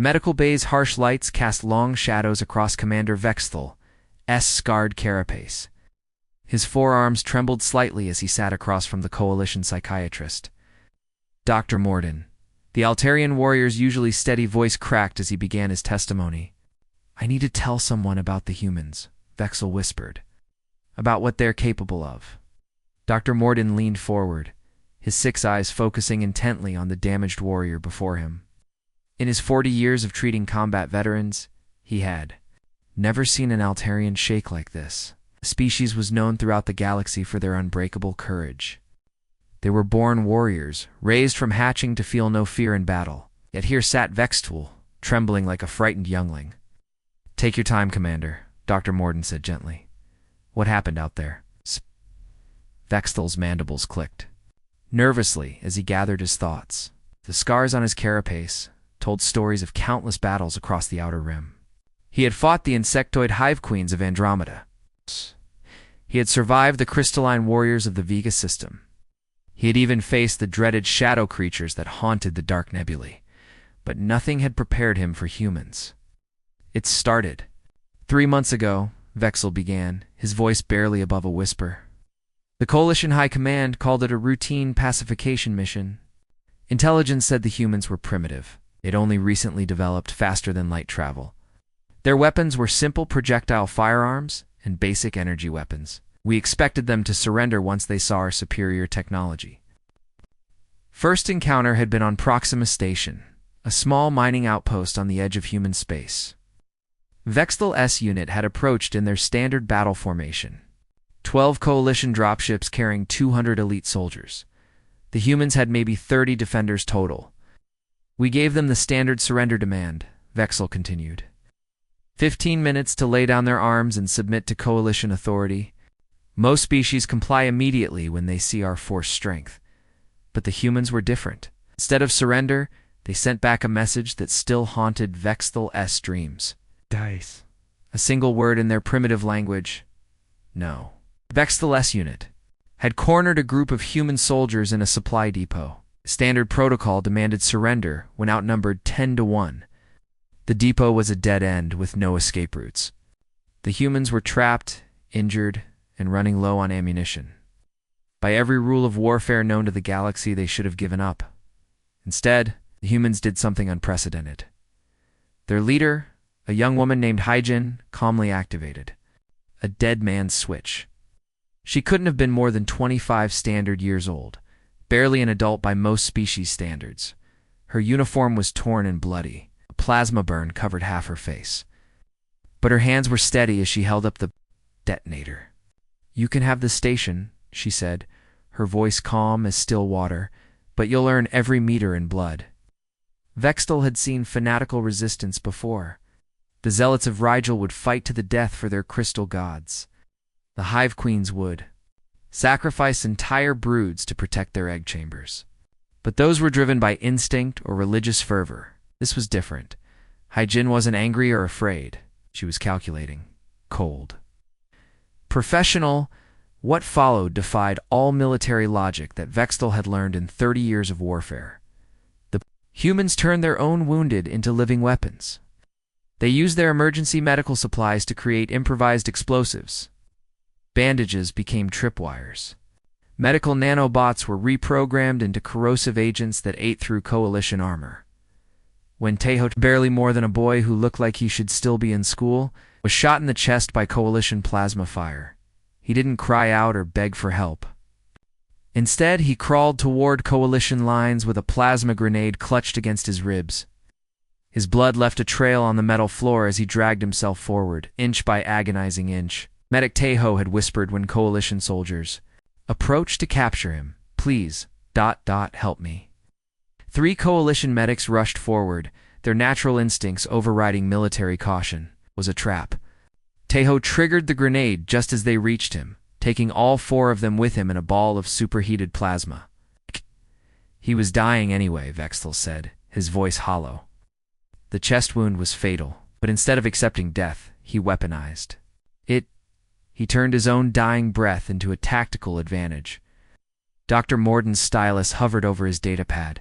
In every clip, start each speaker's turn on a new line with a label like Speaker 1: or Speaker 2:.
Speaker 1: medical bay's harsh lights cast long shadows across Commander Vexthal's scarred carapace. His forearms trembled slightly as he sat across from the Coalition psychiatrist. Dr. Morden. The Altarian warrior's usually steady voice cracked as he began his testimony. I need to tell someone about the humans, Vexel whispered. About what they're capable of. Dr. Morden leaned forward, his 6 eyes focusing intently on the damaged warrior before him. In his 40 years of treating combat veterans, he had never seen an Altarian shake like this. The species was known throughout the galaxy for their unbreakable courage. They were born warriors, raised from hatching to feel no fear in battle. Yet here sat Vextal, trembling like a frightened youngling. Take your time, Commander, Dr. Morden said gently. What happened out there? Vextal's mandibles clicked. Nervously, as he gathered his thoughts, the scars on his carapace told stories of countless battles across the Outer Rim. He had fought the insectoid hive queens of Andromeda. He had survived the crystalline warriors of the Vega system. He had even faced the dreaded shadow creatures that haunted the dark nebulae. But nothing had prepared him for humans. It started. 3 months ago, Vexel began, his voice barely above a whisper. The Coalition High Command called it a routine pacification mission. Intelligence said the humans were primitive. They'd only recently developed faster-than-light travel. Their weapons were simple projectile firearms and basic energy weapons. We expected them to surrender once they saw our superior technology. First encounter had been on Proxima Station, a small mining outpost on the edge of human space. Vextal's unit had approached in their standard battle formation. 12 Coalition dropships carrying 200 elite soldiers. The humans had maybe 30 defenders total. We gave them the standard surrender demand, Vexel continued. 15 minutes to lay down their arms and submit to Coalition authority. Most species comply immediately when they see our force strength. But the humans were different. Instead of surrender, they sent back a message that still haunted Vextal's dreams. Dice. A single word in their primitive language. No. Vextal's unit had cornered a group of human soldiers in a supply depot. Standard protocol demanded surrender when outnumbered 10-1. The depot was a dead end with no escape routes. The humans were trapped, injured, and running low on ammunition. By every rule of warfare known to the galaxy, they should have given up. Instead, the humans did something unprecedented. Their leader, a young woman named Hyjin, calmly activated a dead man's switch. She couldn't have been more than 25 standard years old, barely an adult by most species standards. Her uniform was torn and bloody. A plasma burn covered half her face. But her hands were steady as she held up the detonator. You can have the station, she said, her voice calm as still water, but you'll earn every meter in blood. Vextal had seen fanatical resistance before. The zealots of Rigel would fight to the death for their crystal gods. The hive queens would sacrifice entire broods to protect their egg chambers. But those were driven by instinct or religious fervor. This was different. Hyjin wasn't angry or afraid. She was calculating. Cold. Professional, what followed defied all military logic that Vextal had learned in 30 years of warfare. The humans turned their own wounded into living weapons. They used their emergency medical supplies to create improvised explosives. Bandages became tripwires. Medical nanobots were reprogrammed into corrosive agents that ate through Coalition armor. When Tejo, barely more than a boy who looked like he should still be in school, was shot in the chest by Coalition plasma fire, he didn't cry out or beg for help. Instead, he crawled toward Coalition lines with a plasma grenade clutched against his ribs. His blood left a trail on the metal floor as he dragged himself forward, inch by agonizing inch. Medic Tejo had whispered when Coalition soldiers approached to capture him. Please, help me. 3 Coalition medics rushed forward, their natural instincts overriding military caution. It was a trap. Tejo triggered the grenade just as they reached him, taking all 4 of them with him in a ball of superheated plasma. He was dying anyway, Vextal said, his voice hollow. The chest wound was fatal, but instead of accepting death, he weaponized it. He turned his own dying breath into a tactical advantage. Dr. Morden's stylus hovered over his datapad.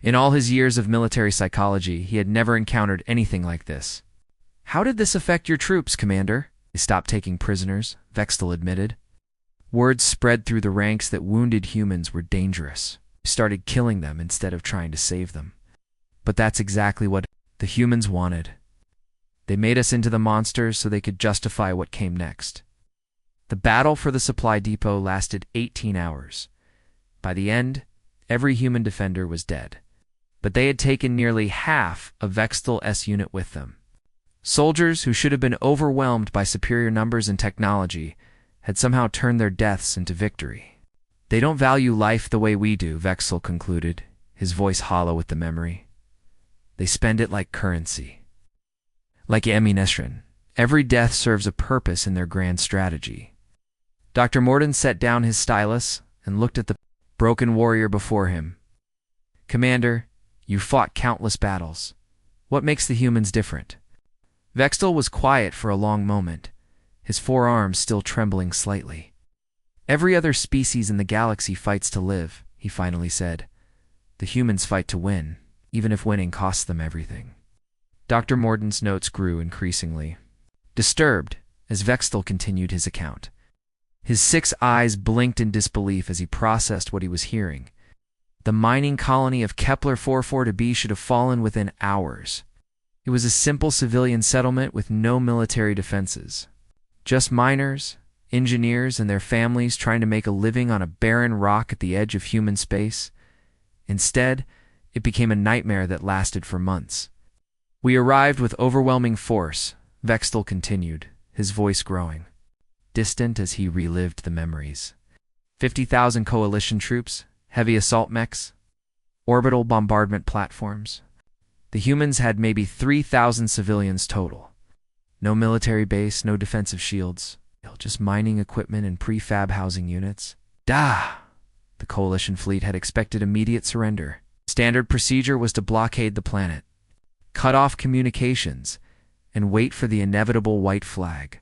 Speaker 1: In all his years of military psychology, he had never encountered anything like this. "How did this affect your troops, Commander?" "They stopped taking prisoners," Vextel admitted. Words spread through the ranks that wounded humans were dangerous. We started killing them instead of trying to save them. But that's exactly what the humans wanted. They made us into the monsters so they could justify what came next. The battle for the supply depot lasted 18 hours. By the end, every human defender was dead. But they had taken nearly half of Vextel's unit with them. Soldiers who should have been overwhelmed by superior numbers and technology had somehow turned their deaths into victory. "They don't value life the way we do," Vextel concluded, his voice hollow with the memory. "They spend it like currency. Like ammunition. Every death serves a purpose in their grand strategy." Dr. Morden set down his stylus and looked at the broken warrior before him. "Commander, you fought countless battles. What makes the humans different?" Vextel was quiet for a long moment, his forearms still trembling slightly. "Every other species in the galaxy fights to live," he finally said. "The humans fight to win, even if winning costs them everything." Dr. Morden's notes grew increasingly disturbed as Vextel continued his account. His 6 eyes blinked in disbelief as he processed what he was hearing. The mining colony of Kepler 442b should have fallen within hours. It was a simple civilian settlement with no military defenses. Just miners, engineers, and their families trying to make a living on a barren rock at the edge of human space. Instead, it became a nightmare that lasted for months. "We arrived with overwhelming force," Vextel continued, his voice growing, distant as he relived the memories. 50,000 coalition troops, heavy assault mechs, orbital bombardment platforms. The humans had maybe 3,000 civilians total. No military base, no defensive shields, just mining equipment and prefab housing units. The coalition fleet had expected immediate surrender. Standard procedure was to blockade the planet, cut off communications, and wait for the inevitable white flag.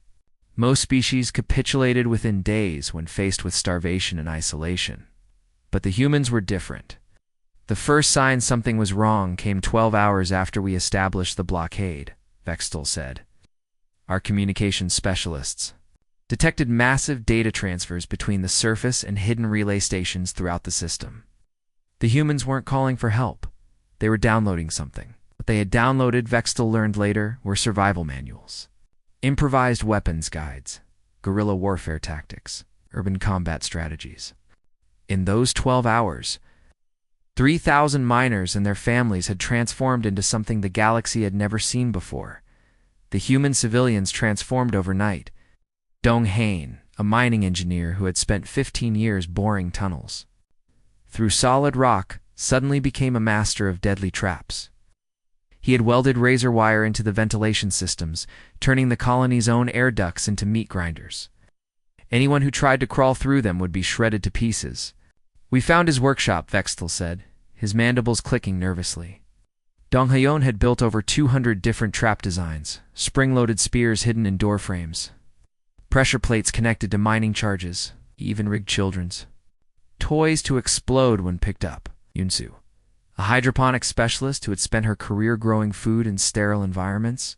Speaker 1: Most species capitulated within days when faced with starvation and isolation. But the humans were different. The first sign something was wrong came 12 hours after we established the blockade, Vextel said. Our communications specialists detected massive data transfers between the surface and hidden relay stations throughout the system. The humans weren't calling for help. They were downloading something. What they had downloaded, Vextel learned later, were survival manuals. Improvised weapons guides, guerrilla warfare tactics, urban combat strategies. In those 12 hours, 3,000 miners and their families had transformed into something the galaxy had never seen before. The human civilians transformed overnight. Dong Hain, a mining engineer who had spent 15 years boring tunnels through solid rock, suddenly became a master of deadly traps. He had welded razor wire into the ventilation systems, turning the colony's own air ducts into meat grinders. Anyone who tried to crawl through them would be shredded to pieces. "We found his workshop," Vextel said, his mandibles clicking nervously. Dong Hayon had built over 200 different trap designs, spring-loaded spears hidden in door frames, pressure plates connected to mining charges. He even rigged children's toys to explode when picked up. Yunsu, a hydroponics specialist who had spent her career growing food in sterile environments,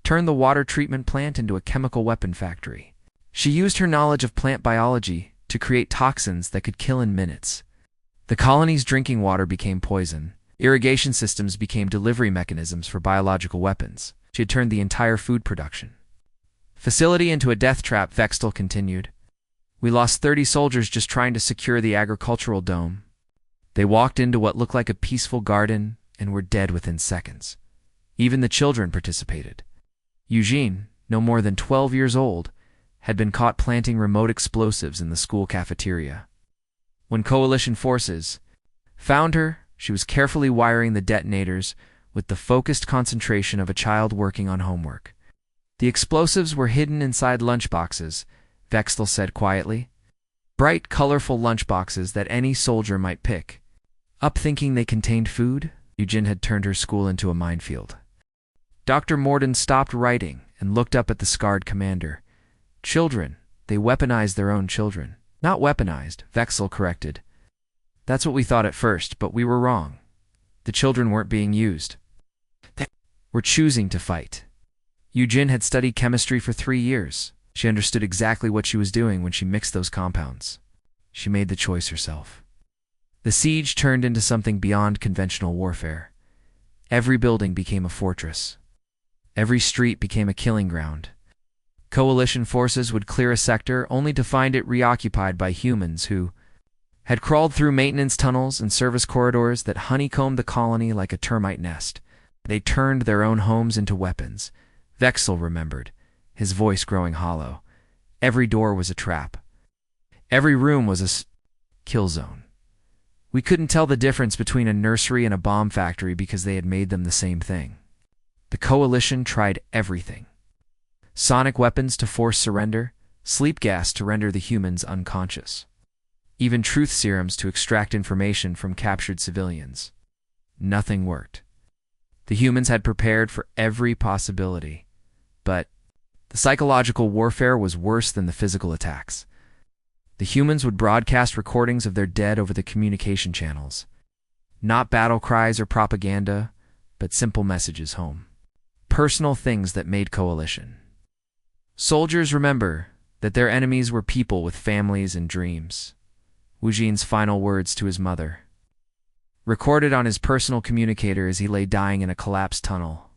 Speaker 1: turned the water treatment plant into a chemical weapon factory. She used her knowledge of plant biology to create toxins that could kill in minutes. The colony's drinking water became poison. Irrigation systems became delivery mechanisms for biological weapons. She had turned the entire food production facility into a death trap, Vextel continued. We lost 30 soldiers just trying to secure the agricultural dome. They walked into what looked like a peaceful garden and were dead within seconds. Even the children participated. Eugene, no more than 12 years old, had been caught planting remote explosives in the school cafeteria. When coalition forces found her, she was carefully wiring the detonators with the focused concentration of a child working on homework. The explosives were hidden inside lunchboxes, Vextel said quietly. Bright, colorful lunchboxes that any soldier might pick. Up thinking they contained food, Eugene had turned her school into a minefield. Dr. Morden stopped writing and looked up at the scarred commander. Children, they weaponized their own children. Not weaponized, Vextel corrected. That's what we thought at first, but we were wrong. The children weren't being used. They were choosing to fight. Yujin had studied chemistry for 3 years. She understood exactly what she was doing when she mixed those compounds. She made the choice herself. The siege turned into something beyond conventional warfare. Every building became a fortress. Every street became a killing ground. Coalition forces would clear a sector only to find it reoccupied by humans who had crawled through maintenance tunnels and service corridors that honeycombed the colony like a termite nest. They turned their own homes into weapons. Vexel remembered, his voice growing hollow. Every door was a trap. Every room was a kill zone. We couldn't tell the difference between a nursery and a bomb factory because they had made them the same thing. The Coalition tried everything. Sonic weapons to force surrender, sleep gas to render the humans unconscious. Even truth serums to extract information from captured civilians. Nothing worked. The humans had prepared for every possibility. But the psychological warfare was worse than the physical attacks. The humans would broadcast recordings of their dead over the communication channels. Not battle cries or propaganda, but simple messages home. Personal things that made coalition. Soldiers remember that their enemies were people with families and dreams. Wu Jin's final words to his mother, recorded on his personal communicator as he lay dying in a collapsed tunnel.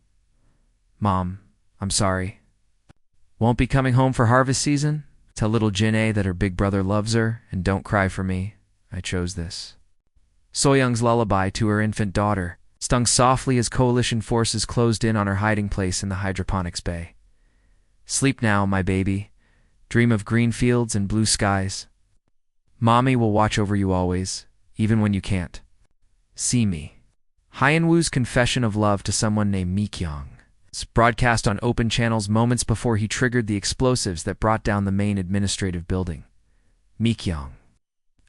Speaker 1: "Mom, I'm sorry. Won't be coming home for harvest season? Tell little Jin-A that her big brother loves her, and don't cry for me. I chose this." Soyoung's lullaby to her infant daughter stung softly as coalition forces closed in on her hiding place in the hydroponics bay. "Sleep now, my baby. Dream of green fields and blue skies. Mommy will watch over you always, even when you can't see me." Hyenwoo's confession of love to someone named Mi Kyung, broadcast on open channels moments before he triggered the explosives that brought down the main administrative building. "Mi Kyung,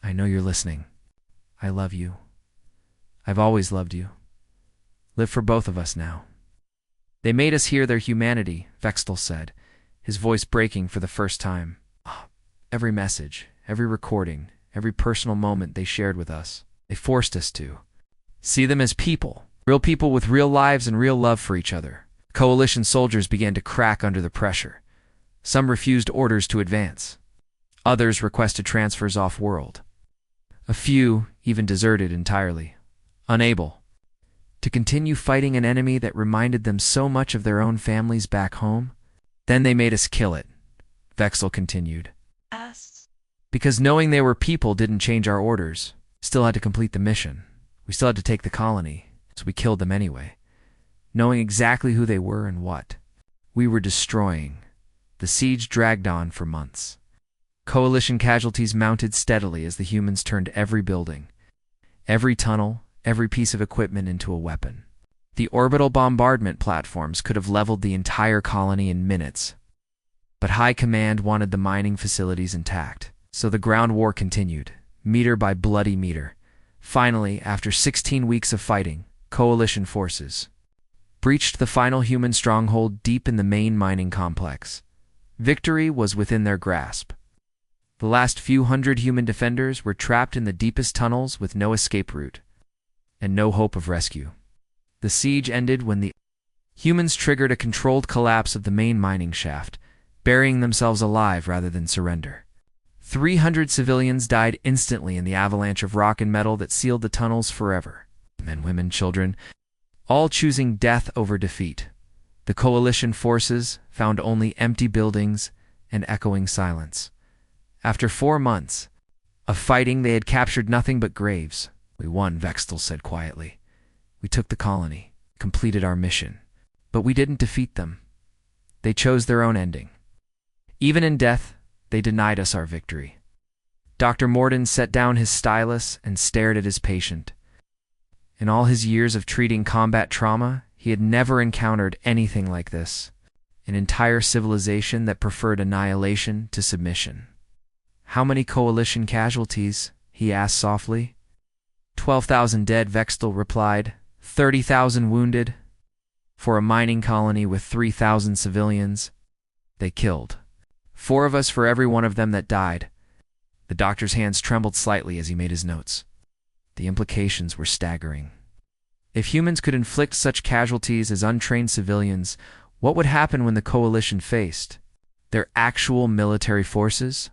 Speaker 1: I know you're listening. I love you. I've always loved you. Live for both of us now." "They made us hear their humanity," Vextel said, his voice breaking for the first time. "Every message, every recording, every personal moment they shared with us. They forced us to see them as people, real people with real lives and real love for each other." Coalition soldiers began to crack under the pressure. Some refused orders to advance. Others requested transfers off-world. A few even deserted entirely, unable to continue fighting an enemy that reminded them so much of their own families back home. "Then they made us kill it," Vexel continued. "Because knowing they were people didn't change our orders. Still had to complete the mission. We still had to take the colony, so we killed them anyway. Knowing exactly who they were and what we were destroying." The siege dragged on for months. Coalition casualties mounted steadily as the humans turned every building, every tunnel, every piece of equipment into a weapon. The orbital bombardment platforms could have leveled the entire colony in minutes. But High Command wanted the mining facilities intact, so the ground war continued, meter by bloody meter. Finally, after 16 weeks of fighting, Coalition forces breached the final human stronghold deep in the main mining complex. Victory was within their grasp. The last few hundred human defenders were trapped in the deepest tunnels with no escape route and no hope of rescue. The siege ended when the humans triggered a controlled collapse of the main mining shaft, burying themselves alive rather than surrender. 300 civilians died instantly in the avalanche of rock and metal that sealed the tunnels forever. Men, women, children, all choosing death over defeat. The coalition forces found only empty buildings and echoing silence. After 4 months of fighting, they had captured nothing but graves. "We won," Vextel said quietly. "We took the colony, completed our mission. But we didn't defeat them. They chose their own ending. Even in death, they denied us our victory." Dr. Morden set down his stylus and stared at his patient. In all his years of treating combat trauma, he had never encountered anything like this. An entire civilization that preferred annihilation to submission. "How many coalition casualties?" he asked softly. 12,000 dead, Vextel replied. 30,000 wounded. For a mining colony with 3,000 civilians, they killed 4 of us for every one of them that died. The doctor's hands trembled slightly as he made his notes. The implications were staggering. If humans could inflict such casualties as untrained civilians, what would happen when the Coalition faced their actual military forces?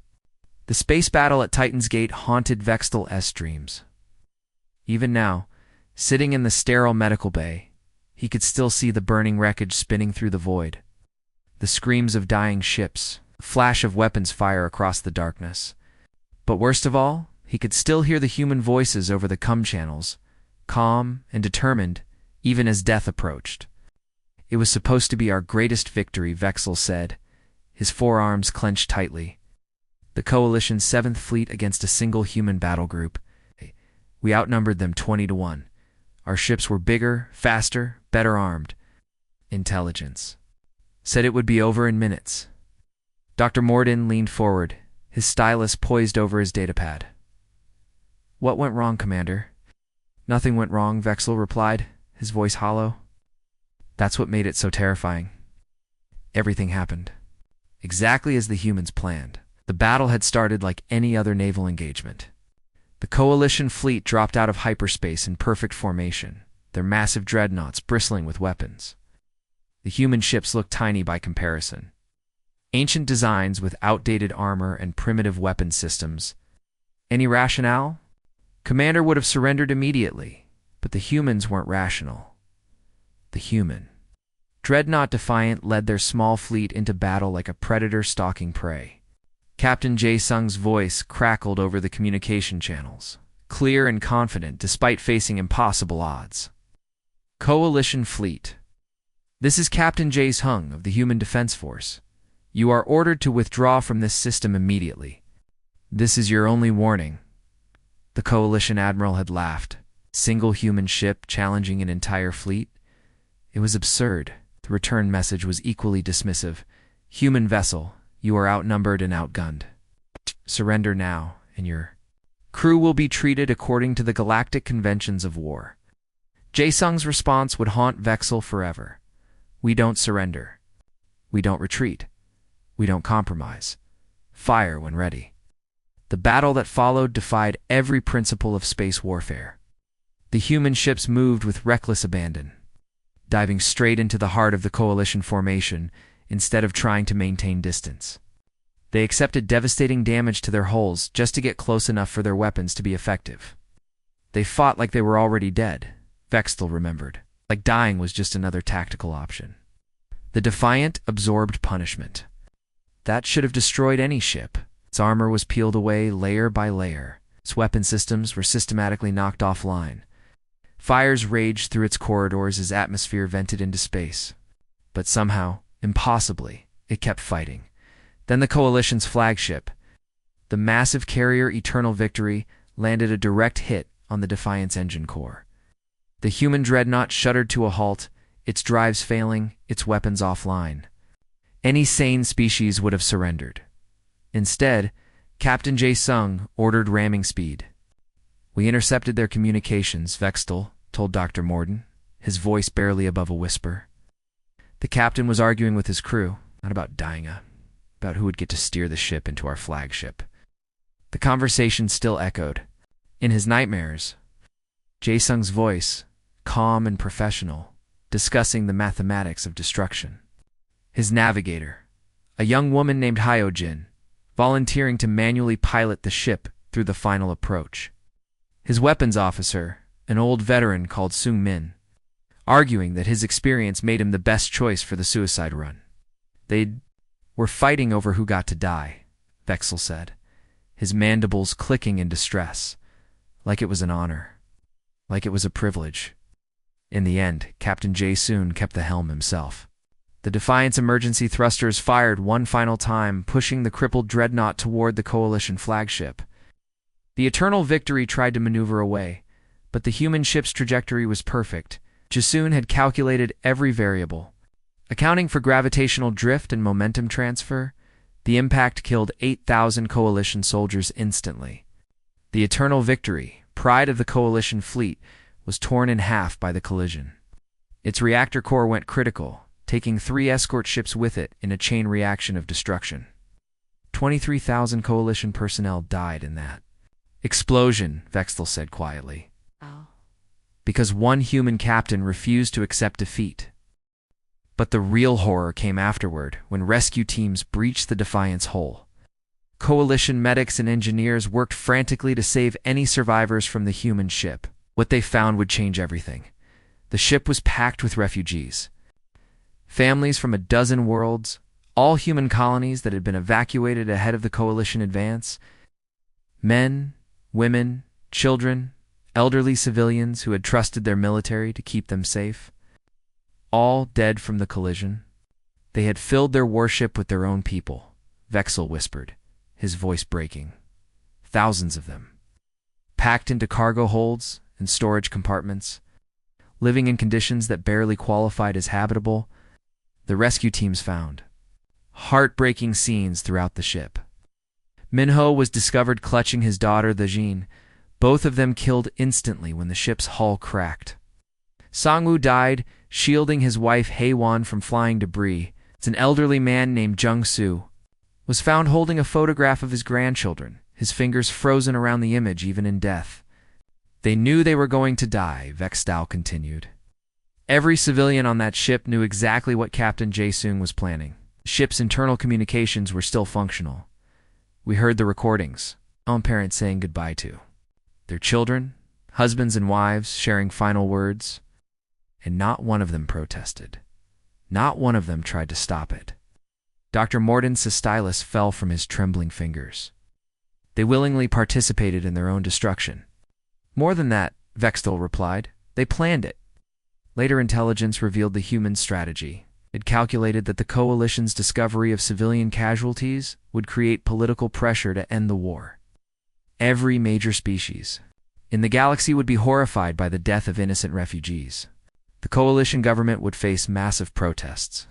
Speaker 1: The space battle at Titan's Gate haunted Vextel's dreams. Even now, sitting in the sterile medical bay, he could still see the burning wreckage spinning through the void. The screams of dying ships, the flash of weapons fire across the darkness. But worst of all, he could still hear the human voices over the comm channels, calm and determined, even as death approached. "It was supposed to be our greatest victory," Vexel said, his forearms clenched tightly. "The Coalition's 7th Fleet against a single human battle group. We outnumbered them 20-1. Our ships were bigger, faster, better armed. Intelligence said it would be over in minutes." Dr. Morden leaned forward, his stylus poised over his datapad. "What went wrong, Commander?" "Nothing went wrong," Vexel replied, his voice hollow. "That's what made it so terrifying. Everything happened exactly as the humans planned. The battle had started like any other naval engagement. The Coalition fleet dropped out of hyperspace in perfect formation, their massive dreadnoughts bristling with weapons. The human ships looked tiny by comparison. Ancient designs with outdated armor and primitive weapon systems. Any rationale? Commander would have surrendered immediately, but the humans weren't rational. The human Dreadnought Defiant led their small fleet into battle like a predator stalking prey. Captain Jae-sung's voice crackled over the communication channels, clear and confident despite facing impossible odds. "Coalition Fleet. This is Captain Jae-sung of the Human Defense Force. You are ordered to withdraw from this system immediately. This is your only warning." The Coalition admiral had laughed. Single human ship challenging an entire fleet? It was absurd. The return message was equally dismissive. "Human vessel, you are outnumbered and outgunned. Surrender now, and your crew will be treated according to the galactic conventions of war." Jae-sung's response would haunt Vexel forever. "We don't surrender. We don't retreat. We don't compromise. Fire when ready." The battle that followed defied every principle of space warfare. The human ships moved with reckless abandon, diving straight into the heart of the Coalition formation instead of trying to maintain distance. They accepted devastating damage to their hulls just to get close enough for their weapons to be effective. They fought like they were already dead, Vextel remembered, like dying was just another tactical option. The Defiant absorbed punishment. That should have destroyed any ship. Its armor was peeled away layer by layer. Its weapon systems were systematically knocked offline. Fires raged through its corridors as atmosphere vented into space. But somehow, impossibly, it kept fighting. Then the Coalition's flagship, the massive carrier Eternal Victory, landed a direct hit on the Defiant's engine core. The human dreadnought shuddered to a halt, its drives failing, its weapons offline. Any sane species would have surrendered. Instead, Captain Jae-sung ordered ramming speed. "We intercepted their communications," Vextel told Dr. Morden, his voice barely above a whisper. The captain was arguing with his crew, not about dying, about who would get to steer the ship into our flagship. The conversation still echoed. In his nightmares, Jae-sung's voice, calm and professional, discussing the mathematics of destruction. His navigator, a young woman named Hyojin, volunteering to manually pilot the ship through the final approach. His weapons officer, an old veteran called Sung-min, arguing that his experience made him the best choice for the suicide run. They were fighting over who got to die, Vexel said, his mandibles clicking in distress, like it was an honor, like it was a privilege. In the end, Captain Jae-sung kept the helm himself. The Defiant's emergency thrusters fired one final time, pushing the crippled dreadnought toward the Coalition flagship. The Eternal Victory tried to maneuver away, but the human ship's trajectory was perfect. Jae-sung had calculated every variable. Accounting for gravitational drift and momentum transfer, the impact killed 8,000 Coalition soldiers instantly. The Eternal Victory, pride of the Coalition fleet, was torn in half by the collision. Its reactor core went critical, taking 3 escort ships with it in a chain reaction of destruction. 23,000 Coalition personnel died in that explosion, Vextel said quietly.
Speaker 2: Oh.
Speaker 1: because one human captain refused to accept defeat. But the real horror came afterward, when rescue teams breached the Defiant's hull. Coalition medics and engineers worked frantically to save any survivors from the human ship. What they found would change everything. The ship was packed with refugees. Families from a dozen worlds, all human colonies that had been evacuated ahead of the Coalition advance. Men, women, children, elderly civilians who had trusted their military to keep them safe. All dead from the collision. They had filled their warship with their own people, Vexel whispered, his voice breaking. Thousands of them. Packed into cargo holds and storage compartments, living in conditions that barely qualified as habitable. The rescue teams found heartbreaking scenes throughout the ship. Minho was discovered clutching his daughter, the Jean, both of them killed instantly when the ship's hull cracked. Sangwoo died, shielding his wife Haewon from flying debris. An elderly man named Jung-soo was found holding a photograph of his grandchildren, his fingers frozen around the image even in death. They knew they were going to die, Vextal continued. Every civilian on that ship knew exactly what Captain Jae-sung was planning. The ship's internal communications were still functional. We heard the recordings, own parents saying goodbye to their children, husbands and wives sharing final words, and not one of them protested. Not one of them tried to stop it. Dr. Morden's stylus fell from his trembling fingers. They willingly participated in their own destruction. More than that, Vextal replied, they planned it. Later intelligence revealed the human strategy. It calculated that the Coalition's discovery of civilian casualties would create political pressure to end the war. Every major species in the galaxy would be horrified by the death of innocent refugees. The Coalition government would face massive protests,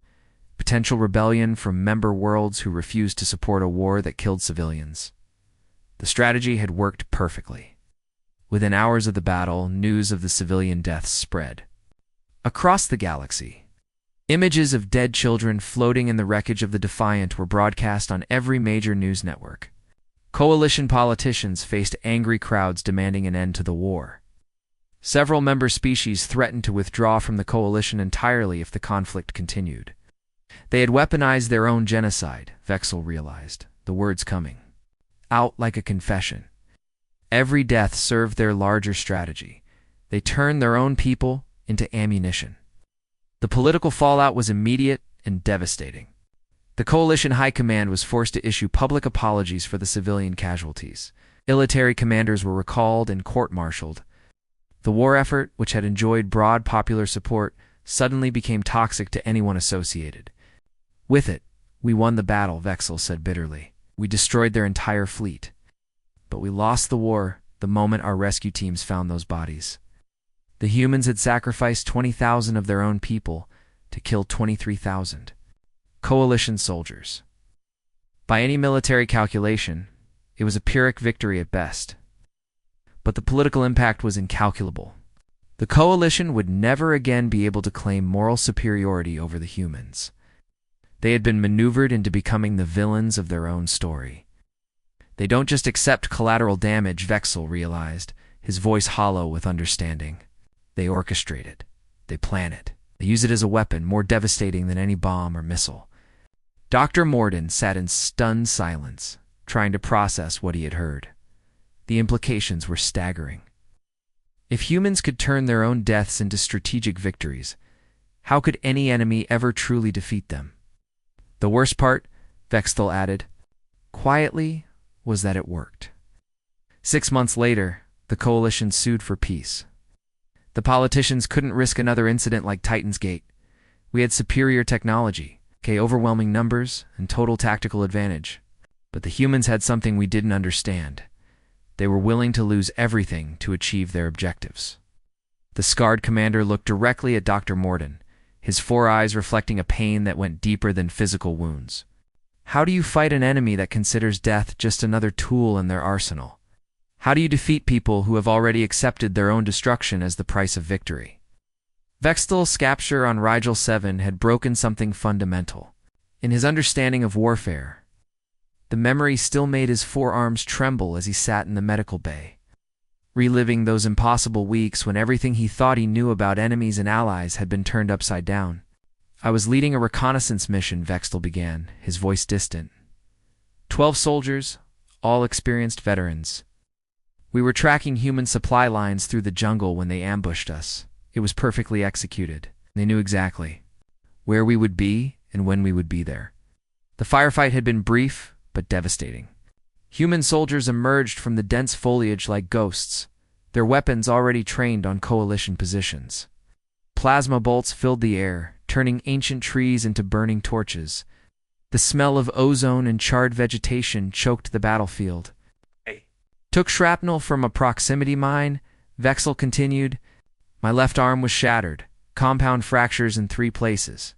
Speaker 1: potential rebellion from member worlds who refused to support a war that killed civilians. The strategy had worked perfectly. Within hours of the battle, news of the civilian deaths spread across the galaxy. Images of dead children floating in the wreckage of the Defiant were broadcast on every major news network. Coalition politicians faced angry crowds demanding an end to the war. Several member species threatened to withdraw from the Coalition entirely if the conflict continued. They had weaponized their own genocide, Vexel realized, the words coming out like a confession. Every death served their larger strategy. They turned their own people into ammunition. The political fallout was immediate and devastating. The Coalition High Command was forced to issue public apologies for the civilian casualties. Military commanders were recalled and court-martialed. The war effort, which had enjoyed broad popular support, suddenly became toxic to anyone associated. With it, we won the battle, Vexel said bitterly. We destroyed their entire fleet. But we lost the war the moment our rescue teams found those bodies. The humans had sacrificed 20,000 of their own people to kill 23,000 Coalition soldiers. By any military calculation, it was a Pyrrhic victory at best. But the political impact was incalculable. The Coalition would never again be able to claim moral superiority over the humans. They had been maneuvered into becoming the villains of their own story. They don't just accept collateral damage, Vexel realized, his voice hollow with understanding. They orchestrate it. They plan it. They use it as a weapon more devastating than any bomb or missile. Dr. Morden sat in stunned silence, trying to process what he had heard. The implications were staggering. If humans could turn their own deaths into strategic victories, how could any enemy ever truly defeat them? The worst part, Vextal added, quietly, was that it worked. 6 months later, the Coalition sued for peace. The politicians couldn't risk another incident like Titan's Gate. We had superior technology, overwhelming numbers, and total tactical advantage. But the humans had something we didn't understand. They were willing to lose everything to achieve their objectives. The scarred commander looked directly at Dr. Morden, his 4 eyes reflecting a pain that went deeper than physical wounds. How do you fight an enemy that considers death just another tool in their arsenal? How do you defeat people who have already accepted their own destruction as the price of victory? Vextal's capture on Rigel 7 had broken something fundamental. In his understanding of warfare, the memory still made his forearms tremble as he sat in the medical bay. reliving those impossible weeks when everything he thought he knew about enemies and allies had been turned upside down. I was leading a reconnaissance mission, Vextel began, his voice distant. 12 soldiers, all experienced veterans. We were tracking human supply lines through the jungle when they ambushed us. It was perfectly executed. They knew exactly where we would be and when we would be there. The firefight had been brief, but devastating. Human soldiers emerged from the dense foliage like ghosts, their weapons already trained on coalition positions. Plasma bolts filled the air, turning ancient trees into burning torches. The smell of ozone and charred vegetation choked the battlefield. Took shrapnel from a proximity mine, Vexel continued. My left arm was shattered, compound fractures in 3 places.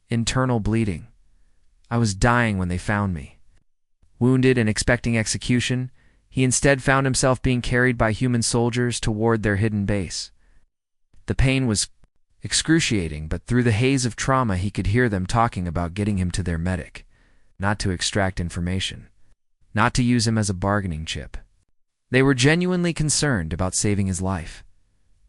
Speaker 1: Internal bleeding. I was dying when they found me. Wounded and expecting execution, he instead found himself being carried by human soldiers toward their hidden base. The pain was excruciating, but through the haze of trauma he could hear them talking about getting him to their medic, not to extract information, not to use him as a bargaining chip. They were genuinely concerned about saving his life.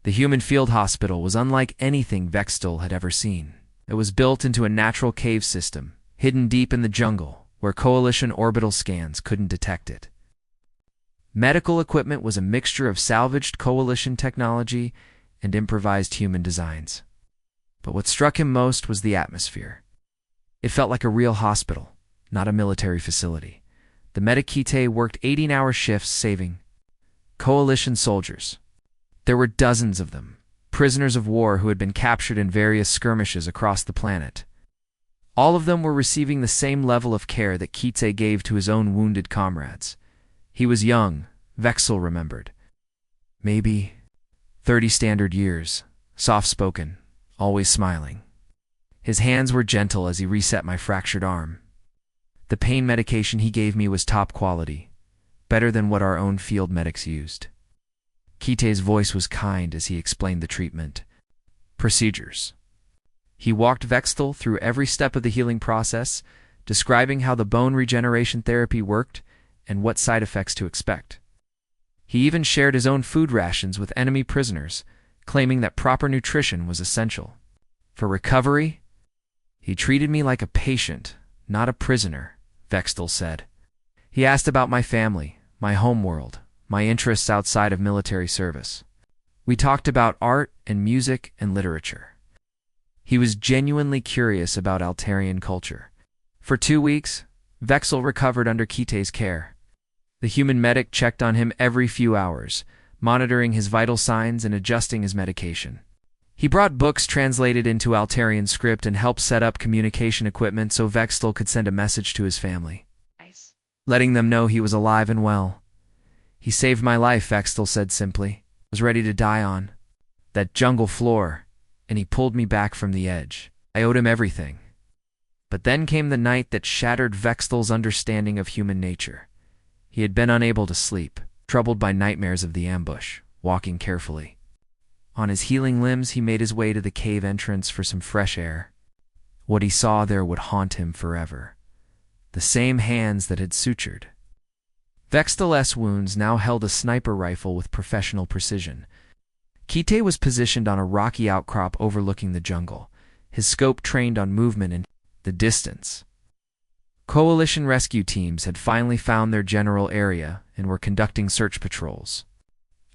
Speaker 1: The human field hospital was unlike anything Vextel had ever seen. It was built into a natural cave system, hidden deep in the jungle, where Coalition orbital scans couldn't detect it. Medical equipment was a mixture of salvaged Coalition technology and improvised human designs. But what struck him most was the atmosphere. It felt like a real hospital, not a military facility. The Medikite worked 18-hour shifts saving Coalition soldiers. There were dozens of them, prisoners of war who had been captured in various skirmishes across the planet. All of them were receiving the same level of care that Kite gave to his own wounded comrades. He was young, Vexel remembered. Maybe 30 standard years, soft-spoken, always smiling. His hands were gentle as he reset my fractured arm. The pain medication he gave me was top quality, better than what our own field medics used. Kite's voice was kind as he explained the treatment. Procedures. He walked Vextel through every step of the healing process, describing how the bone regeneration therapy worked and what side effects to expect. He even shared his own food rations with enemy prisoners, claiming that proper nutrition was essential. For recovery, he treated me like a patient, not a prisoner, Vextel said. He asked about my family, my homeworld, my interests outside of military service. We talked about art and music and literature. He was genuinely curious about Altarian culture. For 2 weeks, Vexel recovered under Kite's care. The human medic checked on him every few hours, monitoring his vital signs and adjusting his medication. He brought books translated into Altarian script and helped set up communication equipment so Vextel could send a message to his family, letting them know he was alive and well. He saved my life, Vextel said simply. I was ready to die on that jungle floor, and he pulled me back from the edge. I owed him everything. But then came the night that shattered Vextel's understanding of human nature. He had been unable to sleep, troubled by nightmares of the ambush, walking carefully. On his healing limbs, he made his way to the cave entrance for some fresh air. What he saw there would haunt him forever. The same hands that had sutured. Vextel's wounds now held a sniper rifle with professional precision. Kite was positioned on a rocky outcrop overlooking the jungle, his scope trained on movement and the distance. Coalition rescue teams had finally found their general area and were conducting search patrols.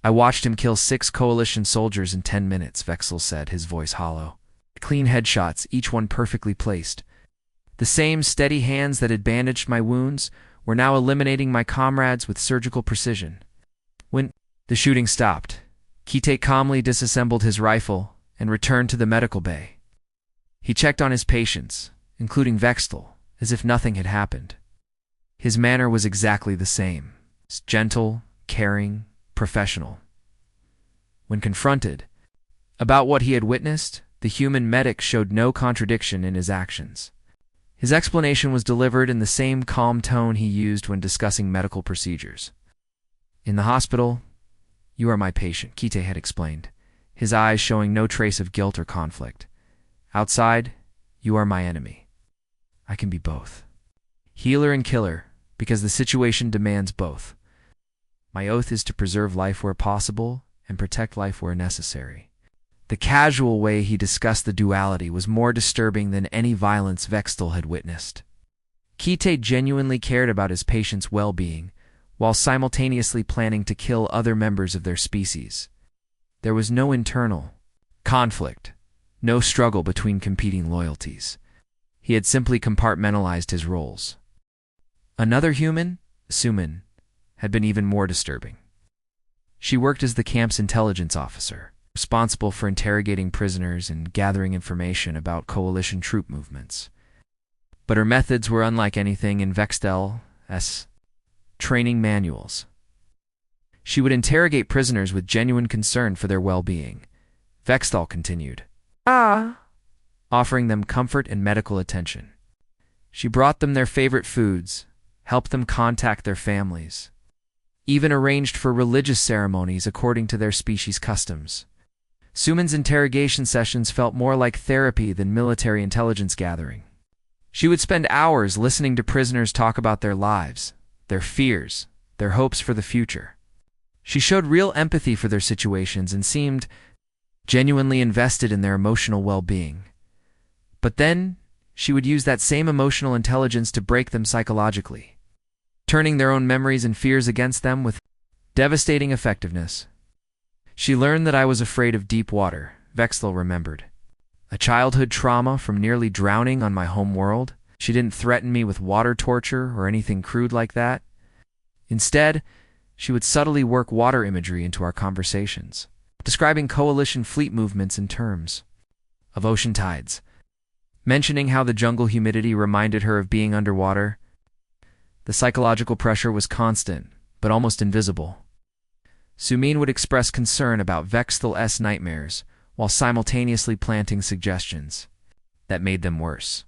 Speaker 1: I watched him kill 6 Coalition soldiers in 10 minutes, Vexel said, his voice hollow. Clean headshots, each one perfectly placed. The same steady hands that had bandaged my wounds were now eliminating my comrades with surgical precision. When the shooting stopped, Kite calmly disassembled his rifle and returned to the medical bay. He checked on his patients, including Vextel, as if nothing had happened. His manner was exactly the same, gentle, caring, professional. When confronted about what he had witnessed, the human medic showed no contradiction in his actions. His explanation was delivered in the same calm tone he used when discussing medical procedures. In the hospital, you are my patient, Kite had explained, his eyes showing no trace of guilt or conflict. Outside, you are my enemy. I can be both. Healer and killer, because the situation demands both. My oath is to preserve life where possible and protect life where necessary. The casual way he discussed the duality was more disturbing than any violence Vextel had witnessed. Kite genuinely cared about his patients' well-being, while simultaneously planning to kill other members of their species. There was no internal conflict, no struggle between competing loyalties. He had simply compartmentalized his roles. Another human, Suman, had been even more disturbing. She worked as the camp's intelligence officer, responsible for interrogating prisoners and gathering information about coalition troop movements. But her methods were unlike anything in Vextel's training manuals. She would interrogate prisoners with genuine concern for their well-being. Vextel continued, offering them comfort and medical attention. She brought them their favorite foods, helped them contact their families, even arranged for religious ceremonies according to their species' customs. Suman's interrogation sessions felt more like therapy than military intelligence gathering. She would spend hours listening to prisoners talk about their lives, their fears, their hopes for the future. She showed real empathy for their situations and seemed genuinely invested in their emotional well-being. But then, she would use that same emotional intelligence to break them psychologically, turning their own memories and fears against them with devastating effectiveness. She learned that I was afraid of deep water, Vextel remembered. A childhood trauma from nearly drowning on my home world. She didn't threaten me with water torture or anything crude like that. Instead, she would subtly work water imagery into our conversations, describing coalition fleet movements in terms of ocean tides, mentioning how the jungle humidity reminded her of being underwater. The psychological pressure was constant, but almost invisible. Sumin would express concern about Vextel's nightmares, while simultaneously planting suggestions that made them worse.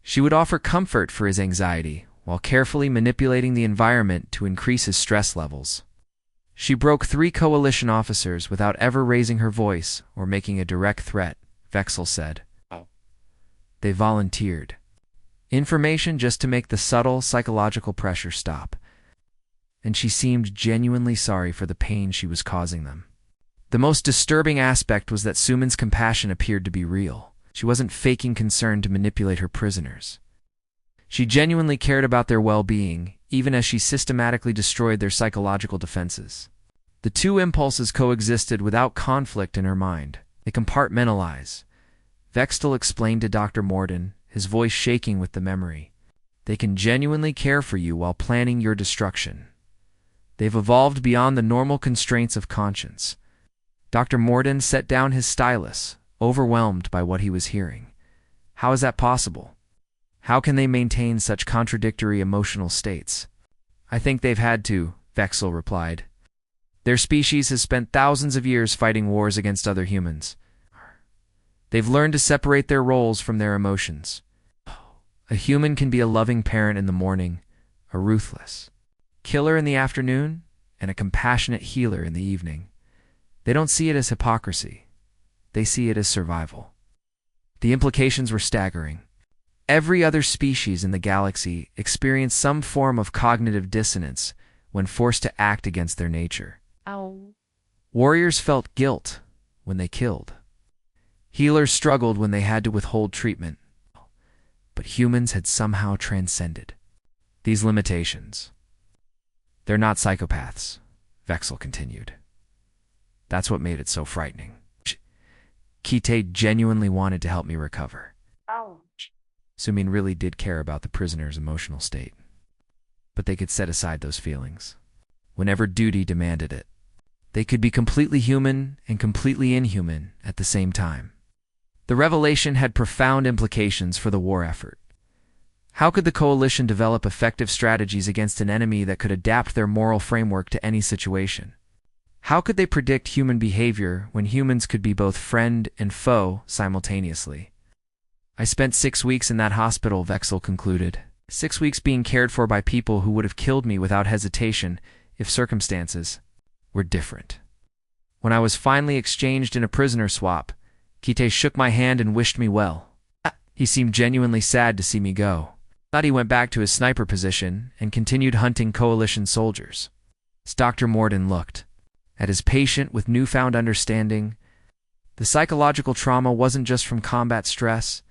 Speaker 1: She would offer comfort for his anxiety, while carefully manipulating the environment to increase his stress levels. She broke 3 coalition officers without ever raising her voice or making a direct threat, Vexel said. They volunteered. Information just to make the subtle psychological pressure stop. And she seemed genuinely sorry for the pain she was causing them. The most disturbing aspect was that Suman's compassion appeared to be real. She wasn't faking concern to manipulate her prisoners. She genuinely cared about their well-being, even as she systematically destroyed their psychological defenses. The two impulses coexisted without conflict in her mind. They compartmentalize. Vextel explained to Dr. Morden, his voice shaking with the memory. They can genuinely care for you while planning your destruction. They've evolved beyond the normal constraints of conscience. Dr. Morden set down his stylus, overwhelmed by what he was hearing. How is that possible? How can they maintain such contradictory emotional states? I think they've had to, Vexel replied. Their species has spent thousands of years fighting wars against other humans. They've learned to separate their roles from their emotions. A human can be a loving parent in the morning, a ruthless killer in the afternoon, and a compassionate healer in the evening. They don't see it as hypocrisy. They see it as survival. The implications were staggering. Every other species in the galaxy experienced some form of cognitive dissonance when forced to act against their nature.
Speaker 2: Ow.
Speaker 1: Warriors felt guilt when they killed. Healers struggled when they had to withhold treatment. But humans had somehow transcended these limitations. They're not psychopaths, Vexel continued. That's what made it so frightening. Kite genuinely wanted to help me recover.
Speaker 2: Ouch.
Speaker 1: Sumin really did care about the prisoner's emotional state. But they could set aside those feelings whenever duty demanded it. They could be completely human and completely inhuman at the same time. The revelation had profound implications for the war effort. How could the coalition develop effective strategies against an enemy that could adapt their moral framework to any situation? How could they predict human behavior when humans could be both friend and foe simultaneously? I spent 6 weeks in that hospital, Vexel concluded. 6 weeks being cared for by people who would have killed me without hesitation if circumstances were different. When I was finally exchanged in a prisoner swap, Kite shook my hand and wished me well. He seemed genuinely sad to see me go. Thought he went back to his sniper position and continued hunting coalition soldiers. As Dr. Morden looked at his patient with newfound understanding, the psychological trauma wasn't just from combat stress.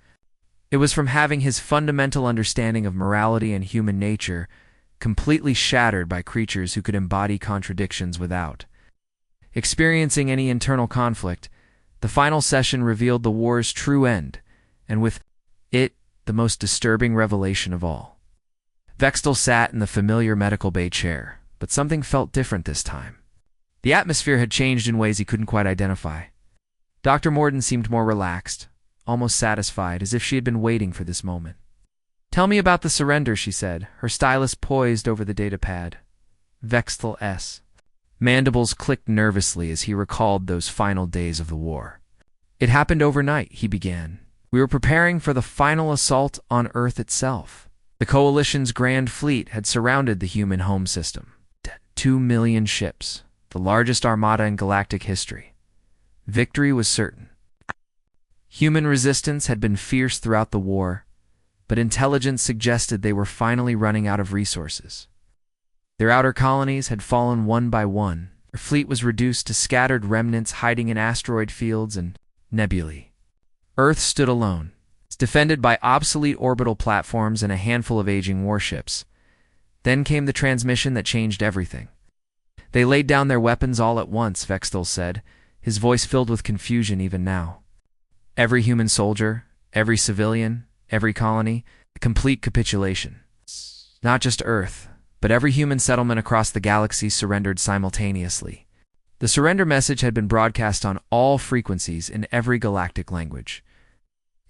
Speaker 1: It was from having his fundamental understanding of morality and human nature completely shattered by creatures who could embody contradictions without experiencing any internal conflict. The final session revealed the war's true end, and with it, the most disturbing revelation of all. Vextel sat in the familiar medical bay chair, but something felt different this time. The atmosphere had changed in ways he couldn't quite identify. Dr. Morden seemed more relaxed, almost satisfied, as if she had been waiting for this moment. "Tell me about the surrender," she said, her stylus poised over the datapad. Vextel S. Mandibles clicked nervously as he recalled those final days of the war. "It happened overnight," he began. "We were preparing for the final assault on Earth itself. The Coalition's Grand Fleet had surrounded the human home system. 2 million ships, the largest armada in galactic history. Victory was certain. Human resistance had been fierce throughout the war, but intelligence suggested they were finally running out of resources. Their outer colonies had fallen one by one. Their fleet was reduced to scattered remnants hiding in asteroid fields and nebulae. Earth stood alone, defended by obsolete orbital platforms and a handful of aging warships. Then came the transmission that changed everything. They laid down their weapons all at once," Vextel said, his voice filled with confusion even now. "Every human soldier, every civilian, every colony, a complete capitulation. Not just Earth, but every human settlement across the galaxy surrendered simultaneously. The surrender message had been broadcast on all frequencies in every galactic language.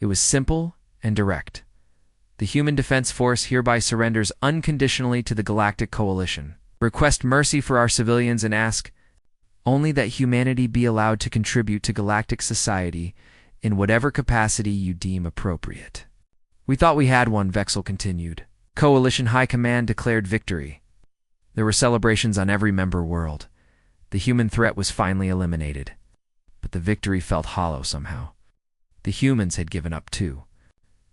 Speaker 1: It was simple and direct. The Human Defense Force hereby surrenders unconditionally to the Galactic Coalition. Request mercy for our civilians and ask only that humanity be allowed to contribute to galactic society in whatever capacity you deem appropriate." "We thought we had one," Vexel continued. "Coalition High Command declared victory. There were celebrations on every member world. The human threat was finally eliminated. But the victory felt hollow somehow. The humans had given up too.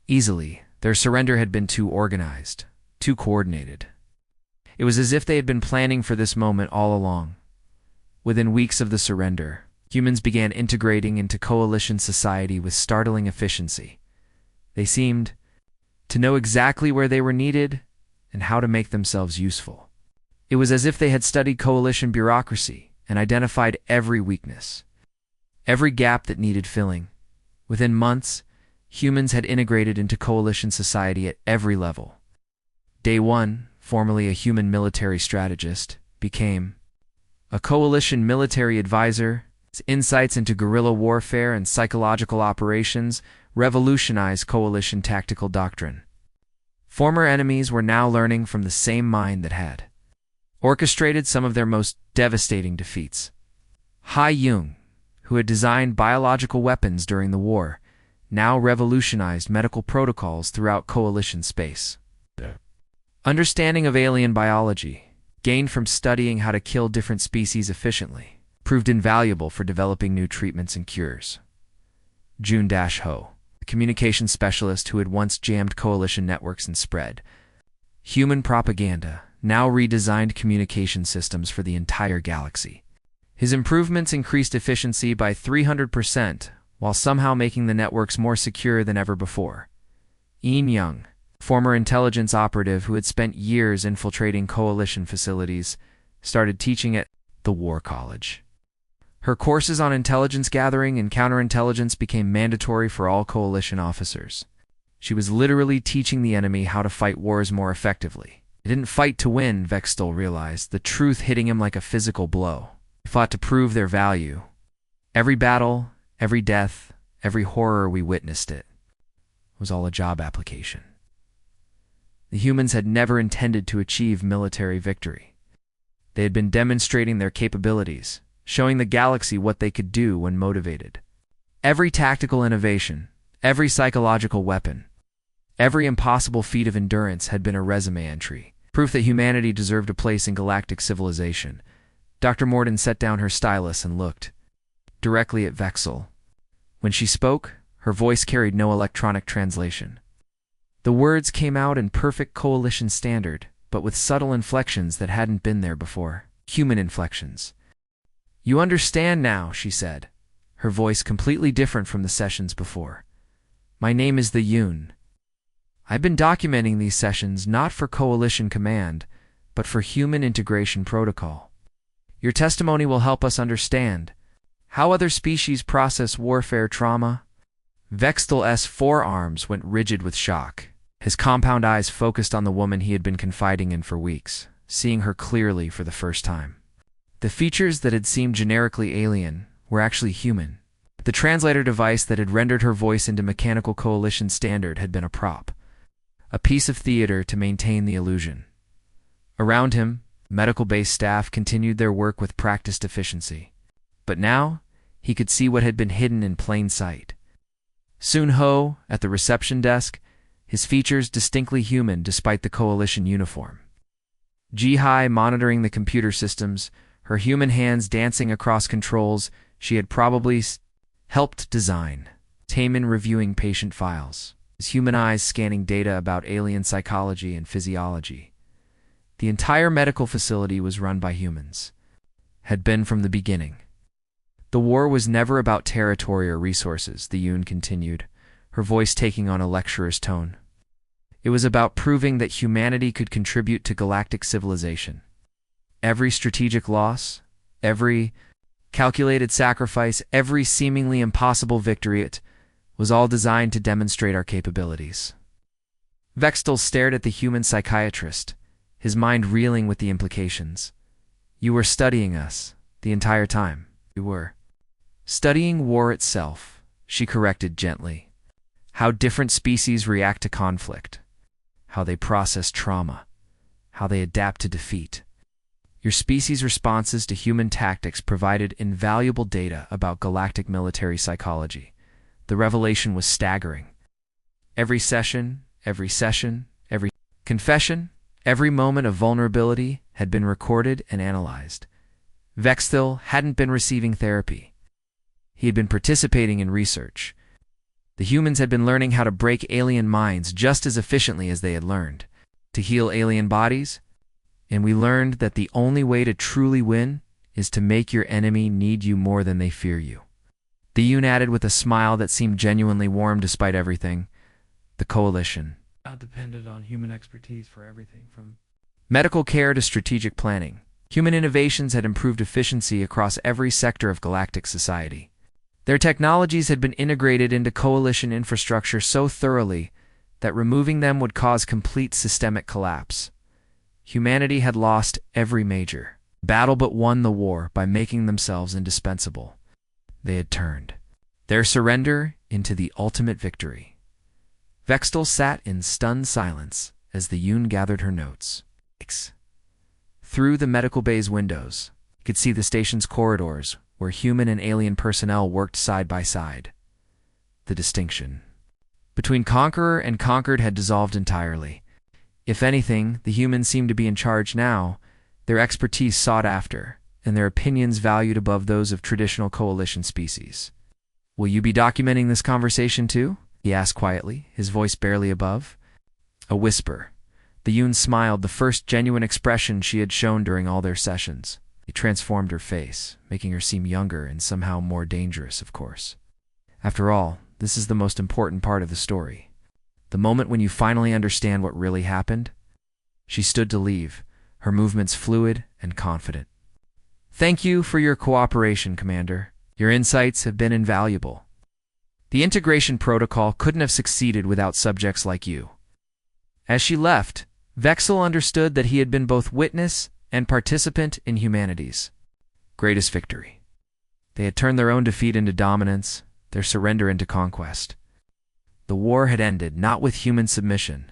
Speaker 1: Easily, their surrender had been too organized, too coordinated. It was as if they had been planning for this moment all along. Within weeks of the surrender, humans began integrating into coalition society with startling efficiency. They seemed to know exactly where they were needed and how to make themselves useful. It was as if they had studied coalition bureaucracy and identified every weakness, every gap that needed filling. Within months, humans had integrated into coalition society at every level. Day 1, formerly a human military strategist, became a coalition military advisor. His insights into guerrilla warfare and psychological operations revolutionized coalition tactical doctrine. Former enemies were now learning from the same mind that had orchestrated some of their most devastating defeats. Hai Jung, who had designed biological weapons during the war, now revolutionized medical protocols throughout coalition space. Understanding of alien biology, gained from studying how to kill different species efficiently, proved invaluable for developing new treatments and cures. Jun Ho, a communication specialist who had once jammed coalition networks and spread human propaganda, now redesigned communication systems for the entire galaxy. His improvements increased efficiency by 300%, while somehow making the networks more secure than ever before. Yin Young, former intelligence operative who had spent years infiltrating coalition facilities, started teaching at the War College. Her courses on intelligence gathering and counterintelligence became mandatory for all coalition officers. She was literally teaching the enemy how to fight wars more effectively. They didn't fight to win, Vextel realized, the truth hitting him like a physical blow. They fought to prove their value. Every battle, every death, every horror we witnessed it was all a job application. The humans had never intended to achieve military victory. They had been demonstrating their capabilities, showing the galaxy what they could do when motivated. Every tactical innovation, every psychological weapon, every impossible feat of endurance had been a resume entry, proof that humanity deserved a place in galactic civilization. Dr. Morden set down her stylus and looked directly at Vexel. When she spoke, her voice carried no electronic translation. The words came out in perfect coalition standard, but with subtle inflections that hadn't been there before. human inflections. "You understand now," she said, her voice completely different from the sessions before. "My name is the Yoon. I've been documenting these sessions not for Coalition Command, but for Human Integration Protocol. Your testimony will help us understand how other species process warfare trauma." Vextel's forearms went rigid with shock. His compound eyes focused on the woman he had been confiding in for weeks, seeing her clearly for the first time. The features that had seemed generically alien were actually human. The translator device that had rendered her voice into mechanical Coalition standard had been a prop, a piece of theater to maintain the illusion. Around him, medical base staff continued their work with practiced efficiency. But now, he could see what had been hidden in plain sight. Sun Ho, at the reception desk, his features distinctly human despite the Coalition uniform. Ji-Hai monitoring the computer systems, her human hands dancing across controls she had probably helped design. Taemin reviewing patient files, his human eyes scanning data about alien psychology and physiology. The entire medical facility was run by humans. Had been from the beginning. The war was never about territory or resources, the Yoon continued, her voice taking on a lecturer's tone. It was about proving that humanity could contribute to galactic civilization. Every strategic loss, every calculated sacrifice, every seemingly impossible victory, it was all designed to demonstrate our capabilities. Vextel stared at the human psychiatrist, his mind reeling with the implications. "You were studying us the entire time." "You were studying war itself," she corrected gently. "How different species react to conflict, how they process trauma, how they adapt to defeat. Your species' responses to human tactics provided invaluable data about galactic military psychology. The revelation was staggering. Every session, every confession, every moment of vulnerability had been recorded and analyzed. Vextel hadn't been receiving therapy. He had been participating in research. The humans had been learning how to break alien minds just as efficiently as they had learned to heal alien bodies, and we learned that the only way to truly win is to make your enemy need you more than they fear you. The Yoon added with a smile that seemed genuinely warm despite everything. The Coalition depended on human expertise for everything from medical care to strategic planning. Human innovations had improved efficiency across every sector of galactic society. Their technologies had been integrated into Coalition infrastructure so thoroughly that removing them would cause complete systemic collapse. Humanity had lost every major battle but won the war by making themselves indispensable. They had turned their surrender into the ultimate victory. Vextel sat in stunned silence as the Yoon gathered her notes. Through the medical bay's windows, you could see the station's corridors where human and alien personnel worked side by side. The distinction between conqueror and conquered had dissolved entirely. If anything, the humans seemed to be in charge now, their expertise sought after, and their opinions valued above those of traditional Coalition species. "Will you be documenting this conversation too?" he asked quietly, his voice barely above. A whisper. The Yoon smiled, the first genuine expression she had shown during all their sessions. It transformed her face, making her seem younger and somehow more dangerous, of course. After all, this is the most important part of the story. The moment when you finally understand what really happened. She stood to leave, her movements fluid and confident. "Thank you for your cooperation, Commander. Your insights have been invaluable. The integration protocol couldn't have succeeded without subjects like you." As she left, Vextel understood that he had been both witness and participant in humanity's greatest victory. They had turned their own defeat into dominance, their surrender into conquest. The war had ended not with human submission,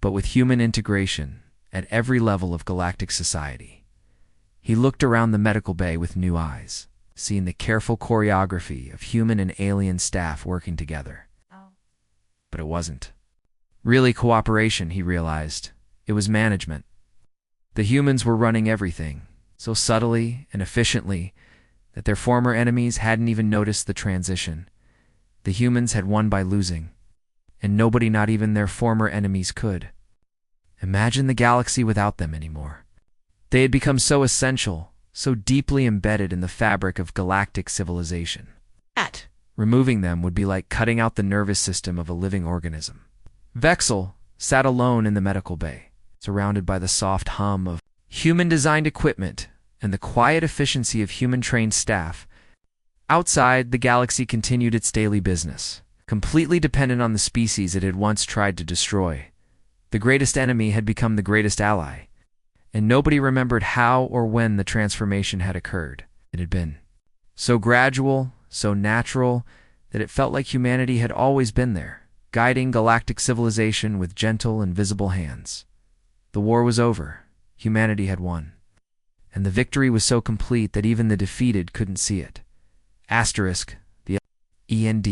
Speaker 1: but with human integration at every level of galactic society. He looked around the medical bay with new eyes, seeing the careful choreography of human and alien staff working together. But it wasn't really cooperation, he realized. It was management. The humans were running everything, so subtly and efficiently that their former enemies hadn't even noticed the transition. The humans had won by losing, and nobody, not even their former enemies, could imagine the galaxy without them anymore. They had become so essential, so deeply embedded in the fabric of galactic civilization. Removing them would be like cutting out the nervous system of a living organism. Vexel sat alone in the medical bay, surrounded by the soft hum of human-designed equipment and the quiet efficiency of human-trained staff. Outside, the galaxy continued its daily business, completely dependent on the species it had once tried to destroy. The greatest enemy had become the greatest ally, and nobody remembered how or when the transformation had occurred. It had been so gradual, so natural, that it felt like humanity had always been there, guiding galactic civilization with gentle and visible hands. The war was over. Humanity had won. And the victory was so complete that even the defeated couldn't see it. The END.